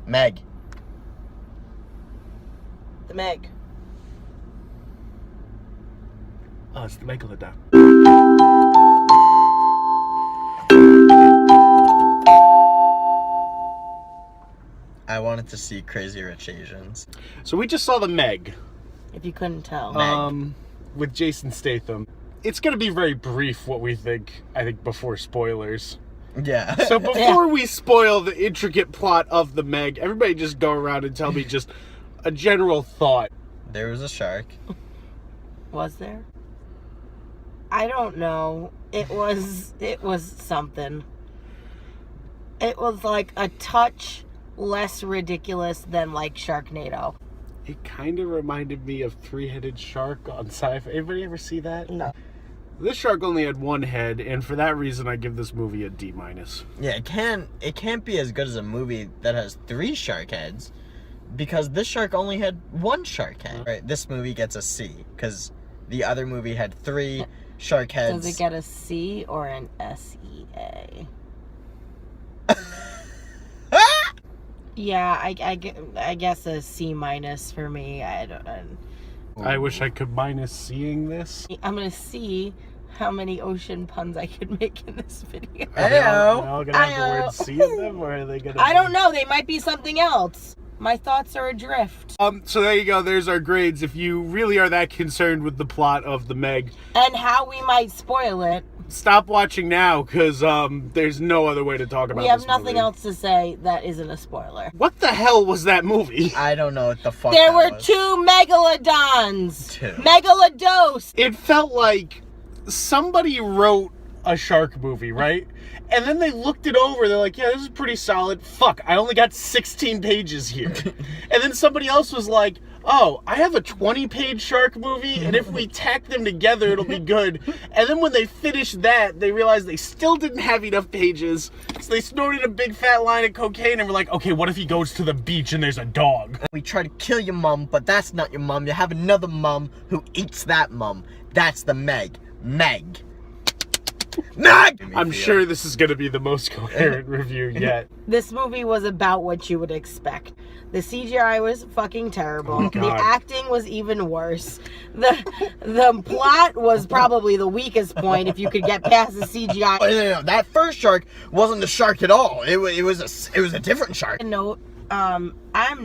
Meg. The Meg. Oh, it's the Megalodon. I wanted to see Crazy Rich Asians. So we just saw the Meg. If you couldn't tell. With Jason Statham. It's going to be very brief what we think, I think, before spoilers. Yeah. So before we spoil the intricate plot of the Meg, everybody just go around and tell me just a general thought. There was a shark. Was there? I don't know. It was something. It was like a touch less ridiculous than like Sharknado. It kind of reminded me of Three-Headed Shark on Sci-Fi. Anybody ever see that? No. This shark only had one head, and for that reason, I give this movie a D-. Yeah, it can't be as good as a movie that has 3 shark heads, because this shark only had 1 shark head. Right, this movie gets a C, because the other movie had 3 shark heads. Does it get a C or an SEA? Yeah, I guess a C- for me. I wish I could minus seeing this. I'm gonna see how many ocean puns I could make in this video. Are they all gonna have the word C in them, or are they gonna? I don't know. They might be something else. My thoughts are adrift. So there you go. There's our grades. If you really are that concerned with the plot of the Meg, and how we might spoil it, stop watching now, because there's no other way to talk about it. We have nothing else to say that isn't a spoiler. What the hell was that movie? I don't know what the fuck There that were was. 2 megalodons. 2. Megalodos. It felt like somebody wrote a shark movie, right? And then they looked it over. They're like, yeah, this is pretty solid. Fuck, I only got 16 pages here. And then somebody else was like, oh, I have a 20-page shark movie, and if we tack them together, it'll be good. And then when they finished that, they realized they still didn't have enough pages, so they snorted a big fat line of cocaine and were like, okay, what if he goes to the beach and there's a dog? We try to kill your mom, but that's not your mom. You have another mom who eats that mom. That's the Meg. Meg. Meg! I'm sure this is going to be the most coherent review yet. This movie was about what you would expect. The CGI was fucking terrible. Oh, the God. acting was even worse. The plot was probably the weakest point if you could get past the CGI. No, that first shark wasn't a shark at all. It was a different shark. Note, I'm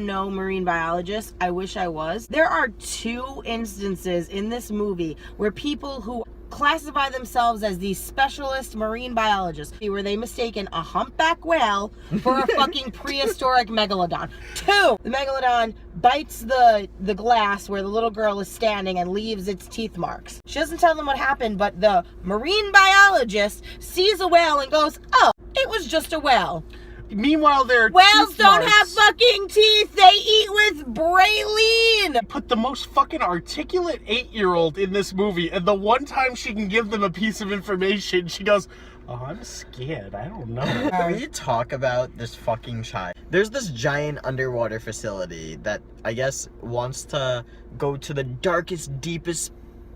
no marine biologist. I wish I was. There are 2 instances in this movie where people who classify themselves as these specialist marine biologists where they mistaken a humpback whale for a fucking prehistoric megalodon. 2, the megalodon bites the glass where the little girl is standing and leaves its teeth marks. She doesn't tell them what happened, but the marine biologist sees a whale and goes, oh, it was just a whale. Meanwhile, whales don't have fucking teeth. They eat with Braylene. Put the most fucking articulate 8-year-old in this movie, and the one time she can give them a piece of information, she goes, oh, I'm scared. I don't know. Can we talk about this fucking child? There's this giant underwater facility that I guess wants to go to the darkest, deepest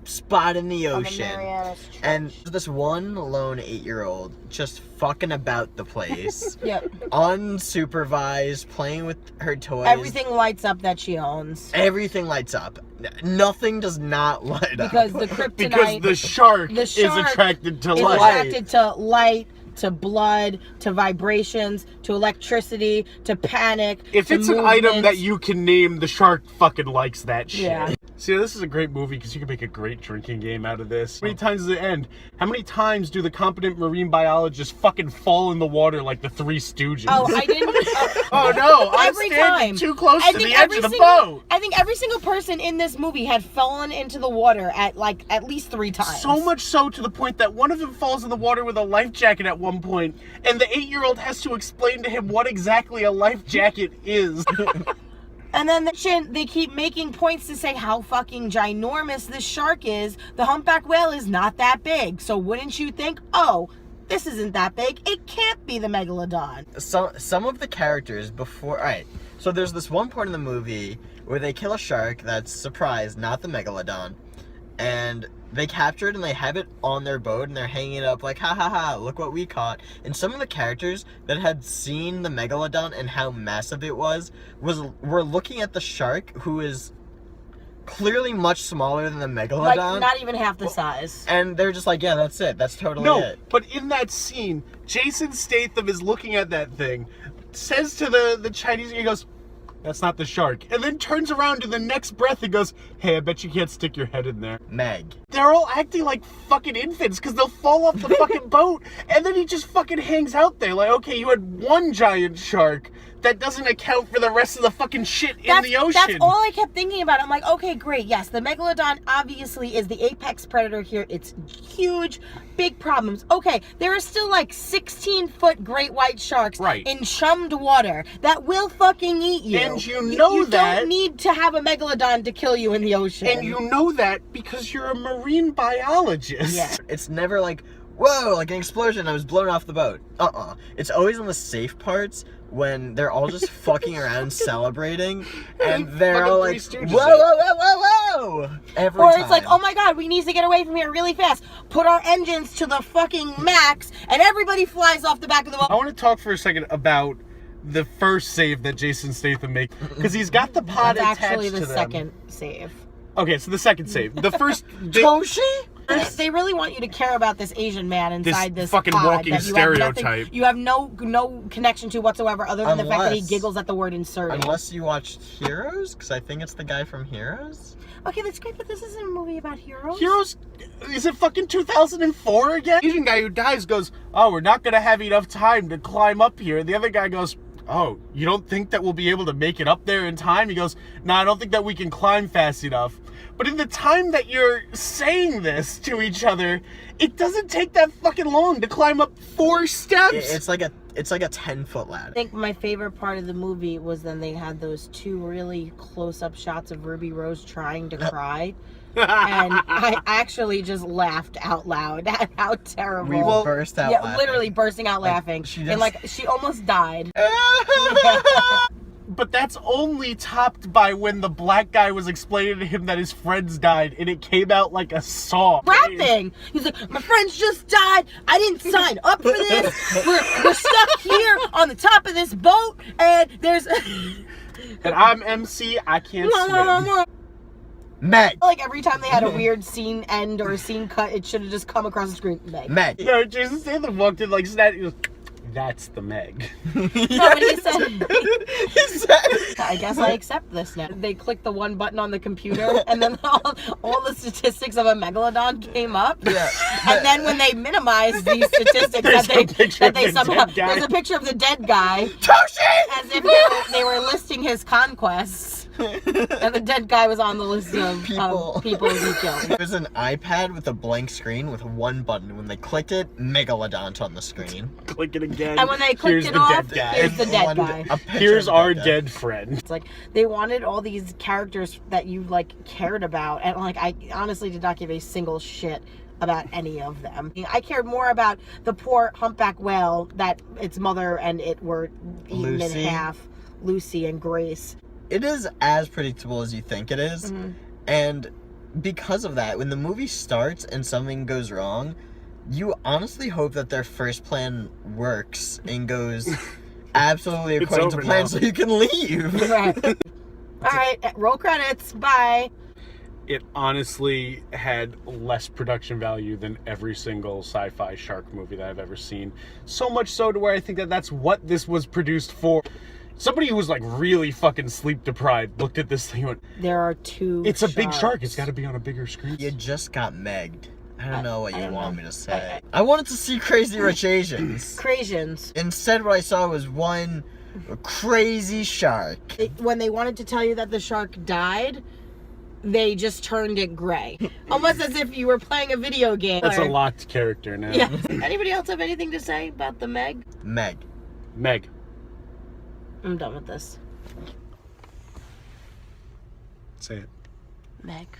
spot in the ocean. And this one lone 8-year-old just fucking about the place. Yep. Unsupervised, playing with her toys. Everything lights up that she owns. Everything lights up. Nothing does not light up. Because the kryptonite... Because the shark is attracted to light. Attracted to light, to blood, to vibrations, to electricity, to panic. If to it's an item that you can name, the shark fucking likes that shit. Yeah. See, this is a great movie because you can make a great drinking game out of this. How many times does it end? How many times do the competent marine biologists fucking fall in the water like the Three Stooges? Oh, I didn't... Oh no, I'm every standing time. too close to the edge of the boat. I think every single person in this movie had fallen into the water at least 3 times. So much so to the point that one of them falls in the water with a life jacket at one point, and the 8-year-old has to explain to him what exactly a life jacket is. And then they keep making points to say how fucking ginormous this shark is. The humpback whale is not that big. So wouldn't you think, oh, this isn't that big. It can't be the megalodon. Some of the characters before... Alright, so there's this one part in the movie where they kill a shark that's, surprise, not the megalodon. and they capture it and they have it on their boat and they're hanging it up like, ha ha ha, look what we caught. And some of the characters that had seen the megalodon and how massive it was were looking at the shark, who is clearly much smaller than the megalodon. Like, not even half the size. And they're just like, yeah, that's it. That's totally it. But in that scene, Jason Statham is looking at that thing, says to the Chinese, he goes, that's not the shark. And then turns around in the next breath and goes, hey, I bet you can't stick your head in there. Meg. They're all acting like fucking infants because they'll fall off the fucking boat. And then he just fucking hangs out there. Like, okay, you had one giant shark. That doesn't account for the rest of the fucking shit in the ocean. That's all I kept thinking about. I'm like, okay, great. Yes, the megalodon obviously is the apex predator here. It's huge, big problems. Okay, there are still like 16-foot great white sharks in chummed water that will fucking eat you. And you know that. You don't need to have a megalodon to kill you in the ocean. And you know that because you're a marine biologist. Yeah. It's never like, whoa, like an explosion, I was blown off the boat. It's always on the safe parts when they're all just fucking around celebrating, and they're all like, whoa, whoa, whoa, whoa, whoa! Every time. It's like, oh my god, we need to get away from here really fast. Put our engines to the fucking max, and everybody flies off the back of the boat. I want to talk for a second about the first save that Jason Statham makes, because he's got the pod attached to them. That's actually the second save. Okay, so the second save. The first... Toshi? They really want you to care about this Asian man inside this fucking pod walking that you stereotype. You have no connection to whatsoever, other than the fact that he giggles at the word inserted. Unless you watched Heroes, because I think it's the guy from Heroes. Okay, that's great, but this isn't a movie about heroes. Heroes? Is it fucking 2004 again? The Asian guy who dies goes, oh, we're not gonna have enough time to climb up here. And the other guy goes, oh, you don't think that we'll be able to make it up there in time? He goes, no, I don't think that we can climb fast enough. But in the time that you're saying this to each other, it doesn't take that fucking long to climb up 4 steps. It's like a 10-foot ladder. I think my favorite part of the movie was then they had those 2 really close-up shots of Ruby Rose trying to cry. And I actually just laughed out loud at how terrible. We burst out laughing. Literally bursting out laughing. She almost died. But that's only topped by when the black guy was explaining to him that his friends died, and it came out like a song. Rapping! He's like, my friends just died. I didn't sign up for this. We're stuck here on the top of this boat, and there's... And I'm MC, I can't swim. Meg! Like every time they had a weird scene end or a scene cut, it should have just come across the screen. Meg. Meg. No, Jason Statham walked in like that. He goes, that's the Meg. No, but he said, He said, I guess I accept this now. They clicked the one button on the computer, and then all the statistics of a megalodon came up. Yeah. And then when they minimized these statistics, there's a picture of the dead guy. Toshi! As if they were listing his conquests. And the dead guy was on the list of people he killed. There's an iPad with a blank screen with one button. When they clicked it, Megalodon's on the screen. Click it again. And when they clicked it off, here's the dead guy. Here's our dead friend. It's like they wanted all these characters that you like cared about, and like I honestly did not give a single shit about any of them. I cared more about the poor humpback whale that its mother and it were eaten in half, Lucy and Grace. It is as predictable as you think it is. Mm-hmm. And because of that, when the movie starts and something goes wrong, you honestly hope that their first plan works and goes absolutely according to plan so you can leave. Right. All right, roll credits. Bye. It honestly had less production value than every single sci-fi shark movie that I've ever seen. So much so to where I think that that's what this was produced for. Somebody who was like really fucking sleep deprived looked at this thing and went, there are 2 it's a big shark. It's got to be on a bigger screen. You just got megged. I don't know what you want me to say. I wanted to see Crazy Rich Asians. Crazians. Instead, what I saw was one crazy shark. When they wanted to tell you that the shark died, they just turned it gray. Almost as if you were playing a video game. That's a locked character now. Yeah. Anybody else have anything to say about the Meg? Meg. Meg. I'm done with this. Say it. Meg.